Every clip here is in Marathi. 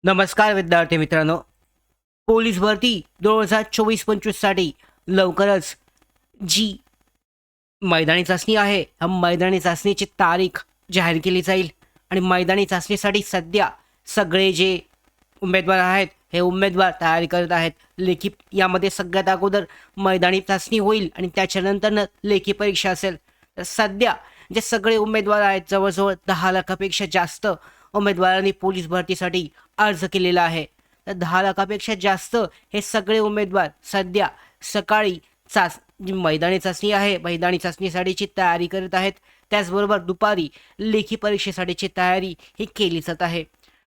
नमस्कार विद्यार्थी मित्रांनो. पोलीस भरती 2024-25 साठी लवकरच जी मैदानी चाचणी आहे, ह्या मैदानी चाचणीची तारीख जाहीर केली जाईल आणि मैदानी चाचणीसाठी सध्या सगळे जे उमेदवार आहेत, हे उमेदवार तयारी करत आहेत. लेखी यामध्ये सगळ्यात अगोदर मैदानी चाचणी होईल आणि त्याच्यानंतरनं लेखी परीक्षा असेल. तर सध्या जे सगळे उमेदवार आहेत, जवळजवळ 10 लाखापेक्षा जास्त उमेदवारांनी पोलीस भरतीसाठी अर्ज केलेला आहे. तर 10 लाखापेक्षा जास्त हे सगळे उमेदवार सध्या सकाळी जी मैदानी चाचणी आहे, मैदानी चाचणीसाठीची तयारी करत आहेत. त्याचबरोबर दुपारी लेखी परीक्षेसाठीची तयारी ही केली जात आहे.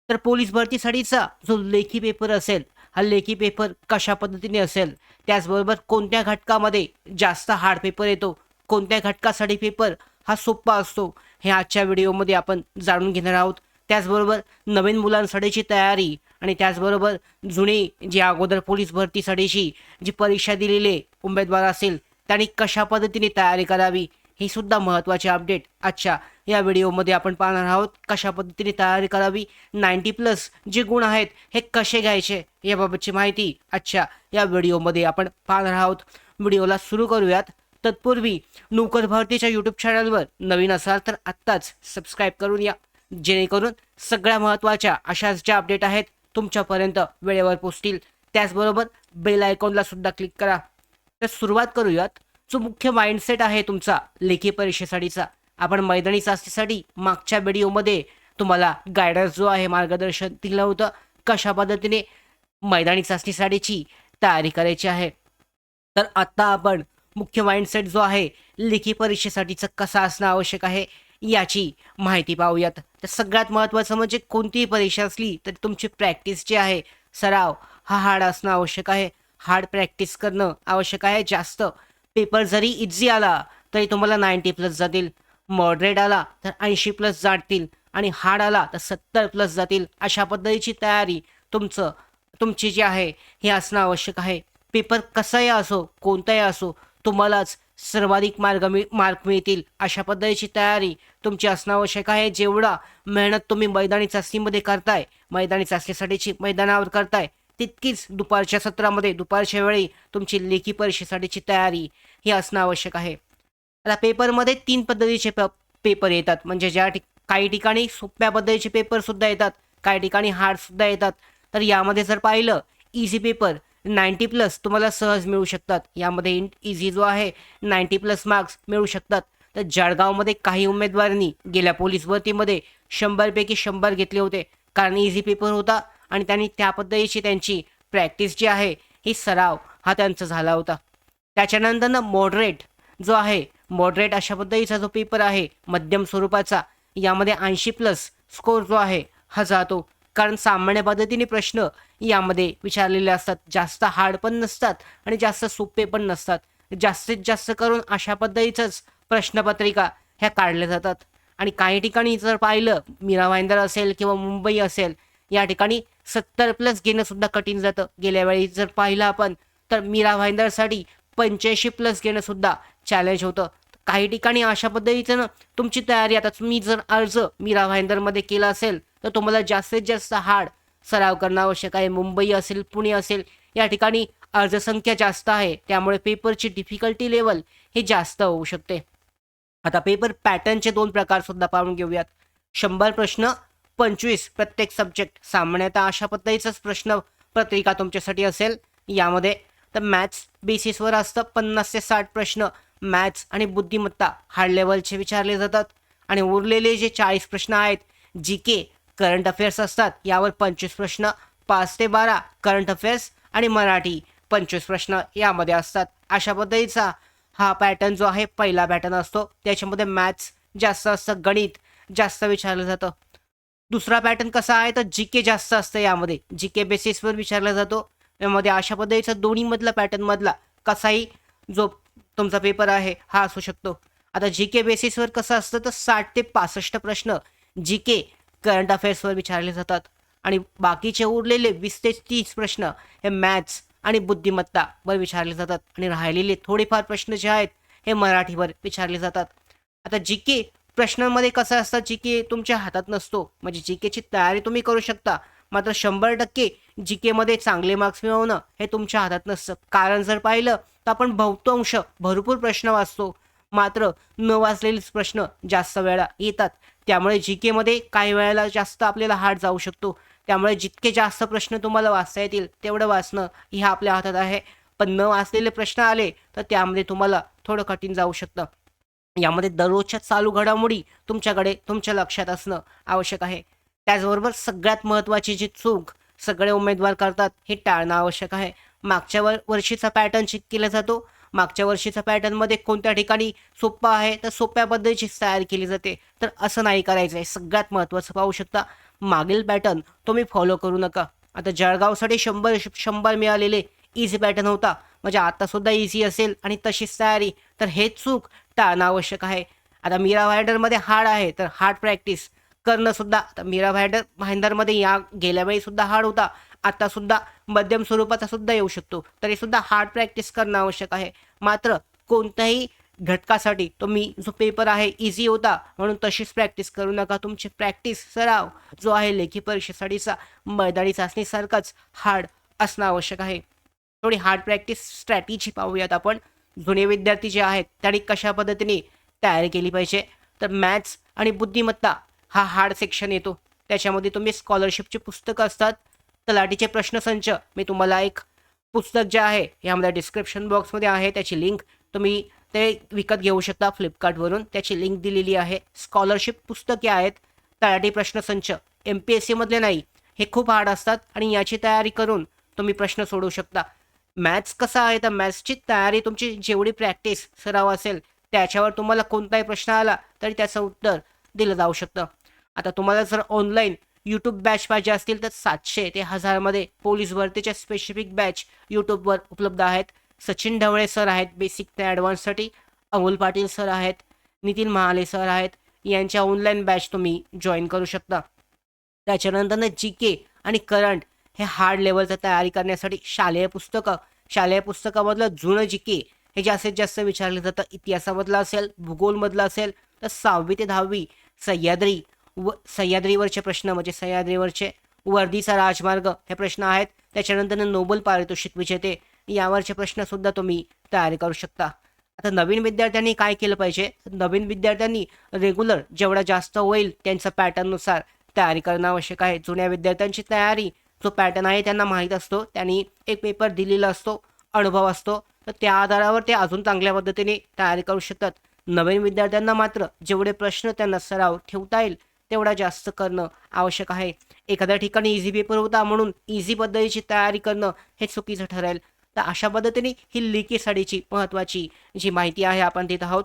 तर पोलीस भरतीसाठीचा जो लेखी पेपर असेल, हा लेखी पेपर कशा पद्धतीने असेल, त्याचबरोबर कोणत्या घटकामध्ये जास्त हार्ड पेपर येतो, कोणत्या घटकासाठी पेपर हा सोपा असतो, हे आजच्या व्हिडिओमध्ये आपण जाणून घेणार आहोत. त्याचबरोबर नवीन मुलांसाठीची तयारी आणि त्याचबरोबर जुने जे अगोदर पोलीस भरतीसाठीची जी परीक्षा दिलेले उमेदवार असेल, त्यांनी कशा पद्धतीने तयारी करावी, ही सुद्धा महत्त्वाची अपडेट आजच्या या व्हिडिओमध्ये आपण पाहणार आहोत. कशा पद्धतीने तयारी करावी, 90+ जे गुण आहेत हे कसे घ्यायचे, याबाबतची माहिती आजच्या या व्हिडिओमध्ये आपण पाहणार आहोत. व्हिडिओला सुरू करूयात. तत्पूर्वी नोकर भरतीच्या यूट्यूब चॅनलवर नवीन असाल तर आत्ताच सबस्क्राईब करून या, जेणेकरून सगळ्या महत्त्वाच्या अशाच ज्या अपडेट आहेत तुमच्यापर्यंत वेळेवर पोहोचतील. त्याचबरोबर बेल आयकॉनला सुद्धा क्लिक करा. तर सुरुवात करूयात. जो मुख्य माइंडसेट आहे तुमचा लेखी परीक्षेसाठीचा, आपण मैदानी चाचणीसाठी मागच्या व्हिडिओमध्ये तुम्हाला गायडन्स जो आहे, मार्गदर्शन दिलं होतं, कशा पद्धतीने मैदानी चाचणीसाठीची तयारी करायची आहे. तर आत्ता आपण मुख्य माइंडसेट जो आहे लेखी परीक्षेसाठीचा कसा असणं आवश्यक आहे याची माहिती पाहूयात. तर सगळ्यात महत्त्वाचं म्हणजे कोणतीही परीक्षा असली तर तुमची प्रॅक्टिस जी आहे, सराव हा हार्ड असणं आवश्यक आहे. हार्ड प्रॅक्टिस करणं आवश्यक आहे. जास्त पेपर जरी इझी आला तरी तुम्हाला 90+ जातील, मॉडरेट आला तर 80+ जातील आणि हार्ड आला तर 70+ जातील. अशा पद्धतीची तयारी तुमची जी आहे हे असणं आवश्यक आहे. पेपर कसाही असो, कोणताही असो, तुम्हालाच सर्वाधिक मार्क मिळतील अशा पद्धतीची तयारी तुमची असणं आवश्यक आहे. जेवढा मेहनत तुम्ही मैदानी चाचणीमध्ये करताय, मैदानी चाचणीसाठीची मैदानावर करताय, तितकीच दुपारच्या सत्रामध्ये, दुपारच्या वेळी तुमची लेखी परीक्षेसाठीची तयारी ही असणं आवश्यक आहे. आता पेपरमध्ये 3 पद्धतीचे पेपर येतात. म्हणजे काही ठिकाणी सोप्या पद्धतीचे पेपरसुद्धा येतात, काही ठिकाणी हार्डसुद्धा येतात. तर यामध्ये जर पाहिलं, इझी पेपर 90+ तुम्हाला सहज मिळू शकतात. यामध्ये इझी जो आहे 90+ मार्क्स मिळू शकतात. तर जळगावमध्ये काही उमेदवारांनी गेल्या पोलीस भरतीमध्ये 100 पैकी 100 घेतले होते, कारण इझी पेपर होता आणि त्यांनी त्या पद्धतीची त्यांची प्रॅक्टिस जी आहे, ही सराव हा त्यांचा झाला होता. त्याच्यानंतरनं मॉडरेट जो आहे, मॉडरेट अशा पद्धतीचा जो पेपर आहे, मध्यम स्वरूपाचा, यामध्ये 80+ स्कोर जो आहे हा जातो. कारण सामान्य पद्धतीने प्रश्न यामध्ये विचारलेले असतात, जास्त हार्ड पण नसतात आणि जास्त सोपे पण नसतात. जास्तीत जास्त करून अशा पद्धतीचंच प्रश्नपत्रिका ह्या काढल्या जातात. आणि काही ठिकाणी जर पाहिलं, मीरा भाईंदर असेल किंवा मुंबई असेल, या ठिकाणी 70+ घेणं सुद्धा कठीण जातं. गेल्या वेळी जर पाहिलं आपण तर मीरा भाईंदरसाठी 85+ घेणं सुद्धा चॅलेंज होतं. काही ठिकाणी अशा पद्धतीचं तुमची तयारी, आता तुम्ही जर अर्ज मीरा भाईंदरमध्ये केला असेल तर तुम्हाला जास्तीत जास्त हार्ड सराव करणं आवश्यक आहे. मुंबई असेल, पुणे असेल, या ठिकाणी अर्जसंख्या जास्त आहे, त्यामुळे पेपरची डिफिकल्टी लेवल ही जास्त होऊ शकते. आता पेपर पॅटर्नचे 2 प्रकार सुद्धा पाहून घेऊयात. 100 प्रश्न, 25 प्रत्येक सब्जेक्ट. सामान्यतः अशा पद्धतीचाच प्रश्न पत्रिका तुमच्यासाठी असेल. यामध्ये तर मॅथ्स बेसिसवर असतं. 50 ते 60 प्रश्न मॅथ्स आणि बुद्धिमत्ता हार्ड लेवलचे विचारले जातात आणि उरलेले जे 40 प्रश्न आहेत, जी के करंट अफेअर्स असतात, यावर 25 प्रश्न, 5 ते 12 करंट अफेअर्स आणि मराठी 25 प्रश्न यामध्ये असतात. अशा पद्धतीचा हा पॅटर्न जो आहे पहिला पॅटर्न असतो. त्याच्यामध्ये मॅथ्स जास्त असतं, गणित जास्त विचारलं जातं. दुसरा पॅटर्न कसा आहे तर जी के जास्त असतं. यामध्ये जी के बेसिसवर विचारला जातो. यामध्ये अशा पद्धतीचा दोन्हीमधला पॅटर्नमधला कसाही जो तुमचा पेपर आहे हा असू शकतो. आता जी के बेसिसवर कसं असतं तर 60 ते 65 प्रश्न जी के करंट अफेअर्सवर विचारले जातात आणि बाकीचे उरलेले 20 ते 30 प्रश्न हे मॅथ्स आणि बुद्धिमत्तावर विचारले जातात आणि राहिलेले थोडेफार प्रश्न जे आहेत हे मराठीवर विचारले जातात. आता जी के प्रश्नांमध्ये कसं असतं, जी के तुमच्या हातात नसतो. म्हणजे जी केची तयारी तुम्ही करू शकता, मात्र 100% जी केमध्ये चांगले मार्क्स मिळवणं हे तुमच्या हातात नसतं. कारण जर पाहिलं तर आपण बहुतांश भरपूर प्रश्न वाचतो, मात्र न वाचलेलेच प्रश्न जास्त वेळा येतात. त्यामुळे जी केमध्ये काही वेळेला जास्त आपल्याला हार्ड जाऊ शकतो. त्यामुळे जितके जास्त प्रश्न तुम्हाला वाचता येतील तेवढं वाचणं हे आपल्या हातात आहे. पण न वाचलेले प्रश्न आले तर त्यामध्ये तुम्हाला थोडं कठीण जाऊ शकतं. यामध्ये दररोजच्या चालू घडामोडी तुमच्याकडे तुमच्या लक्षात असणं आवश्यक आहे. त्याचबरोबर सगळ्यात महत्त्वाची जी चूक सगळे उमेदवार करतात हे टाळणं आवश्यक आहे. मागच्या वर्षीचा पॅटर्न चेक केला जातो. मागच्या वर्षीचा पॅटर्नमध्ये कोणत्या ठिकाणी सोप्पा आहे तर सोप्या पद्धतीचीच तयारी केली जाते. तर असं नाही करायचं आहे. सगळ्यात महत्त्वाचं पाहू शकता, मागील पॅटर्न तुम्ही फॉलो करू नका. आता जळगावसाठी 100 मिळालेले इझी पॅटर्न होता, म्हणजे आतासुद्धा इझी असेल आणि तशीच तयारी, तर हे चूक टाळणं आवश्यक आहे. आता मीरा भाईंदरमध्ये हार्ड आहे तर हार्ड प्रॅक्टिस करणं सुद्धा, आता मीरा भाईंदरमध्ये या गेल्या वेळी सुद्धा हार्ड होता, आता सुद्धा मध्यम स्वरूपाचा सुद्धा येऊ शकतो, तरी सुद्धा हार्ड प्रॅक्टिस करणं आवश्यक आहे. मात्र कोणत्याही घटकासाठी तुम्ही जो पेपर आहे इझी होता म्हणून तशीच प्रॅक्टिस करू नका. तुमची प्रॅक्टिस सराव जो आहे लेखी परीक्षेसाठीचा मैदानी चाचणीसारखाच हार्ड असणं आवश्यक आहे. थोडी हार्ड प्रॅक्टिस स्ट्रॅटेजी पाहूयात आपण. जुने विद्यार्थी जे आहेत त्यांनी कशा पद्धतीने तयारी केली पाहिजे, तर मॅथ्स आणि बुद्धिमत्ता हा हार्ड सेक्शन येतो. त्याच्यामध्ये तुम्ही स्कॉलरशिपची पुस्तकं असतात, तलाठीचे प्रश्नसंच, मी तुम्हाला एक पुस्तक जे आहे यामध्ये डिस्क्रिप्शन बॉक्समध्ये आहे, त्याची लिंक तुम्ही ते विकत घेऊ शकता फ्लिपकार्टवरून, त्याची लिंक दिलेली आहे. स्कॉलरशिप पुस्तके आहेत, तलाठी प्रश्नसंच MPSC मधले नाही, हे खूप हार्ड असतात आणि याची तयारी करून तुम्ही प्रश्न सोडवू शकता. मॅथ्स कसं आहे तर मॅथ्सची तयारी तुमची जेवढी प्रॅक्टिस सराव असेल त्याच्यावर तुम्हाला कोणताही प्रश्न आला तरी त्याचं उत्तर दिलं जाऊ शकतं. आता तुम्हाला जर ऑनलाईन यूट्यूब बॅच पाहिजे असतील तर 700 ते 1000मध्ये पोलीस भरतीच्या स्पेसिफिक बॅच यूट्यूबवर उपलब्ध आहेत. सचिन ढवळे सर आहेत बेसिक ते ॲडव्हान्ससाठी, अमोल पाटील सर आहेत, नितीन महाले सर आहेत, यांच्या ऑनलाईन बॅच तुम्ही जॉईन करू शकता. त्याच्यानंतरनं GK आणि करंट हे हार्ड लेवलचं तयारी करण्यासाठी शालेय पुस्तकामधलं जुनं GK हे जास्तीत जास्त विचारलं जातं. इतिहासामधलं असेल, भूगोलमधलं असेल तर 6वी ते 10वी सह्याद्रीवरचे प्रश्न, म्हणजे सह्याद्रीवरचे वर्दीचा राजमार्ग हे प्रश्न आहेत. त्याच्यानंतर नोबेल पारितोषिक विजेते यावरचे प्रश्नसुद्धा तुम्ही तयारी करू शकता. आता नवीन विद्यार्थ्यांनी काय केलं पाहिजे, नवीन विद्यार्थ्यांनी रेग्युलर जेवढा जास्त होईल त्यांच्या पॅटर्ननुसार तयारी करणं आवश्यक आहे. जुन्या विद्यार्थ्यांची तयारी जो पॅटर्न आहे त्यांना माहीत असतो, त्यांनी एक पेपर दिलेला असतो, अनुभव असतो, तर त्या आधारावर ते अजून चांगल्या पद्धतीने तयारी करू शकतात. नवीन विद्यार्थ्यांना मात्र जेवढे प्रश्न त्यांना सराव ठेवता येईल तेवढा जास्त करणं आवश्यक आहे. एखाद्या ठिकाणी इझी पेपर होता म्हणून इझी पद्धतीची तयारी करणं हे चुकीचं ठरेल. तर अशा पद्धतीने ही लेखीसाठीची महत्त्वाची जी माहिती आहे आपण देत आहोत.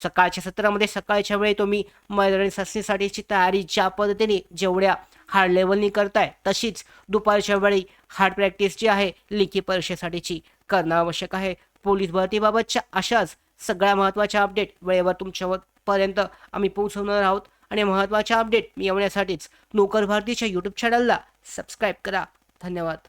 सकाळच्या सत्रामध्ये सकाळच्या वेळी तुम्ही मैदानी चाचणीसाठीची तयारी ज्या पद्धतीने जेवढ्या हार्ड लेवलनी करताय तशीच दुपारच्या वेळी हार्ड प्रॅक्टिस जी आहे लेखी परीक्षेसाठीची करणं आवश्यक आहे. पोलीस भरतीबाबतच्या अशाच सगळ्या महत्त्वाच्या अपडेट वेळेवर तुमच्यापर्यंत आम्ही पोहोचवणार आहोत आणि महत्त्वाच्या अपडेट मिळवण्यासाठीच नोकर भारतीच्या यूट्यूब चॅनलला सबस्क्राईब करा. धन्यवाद.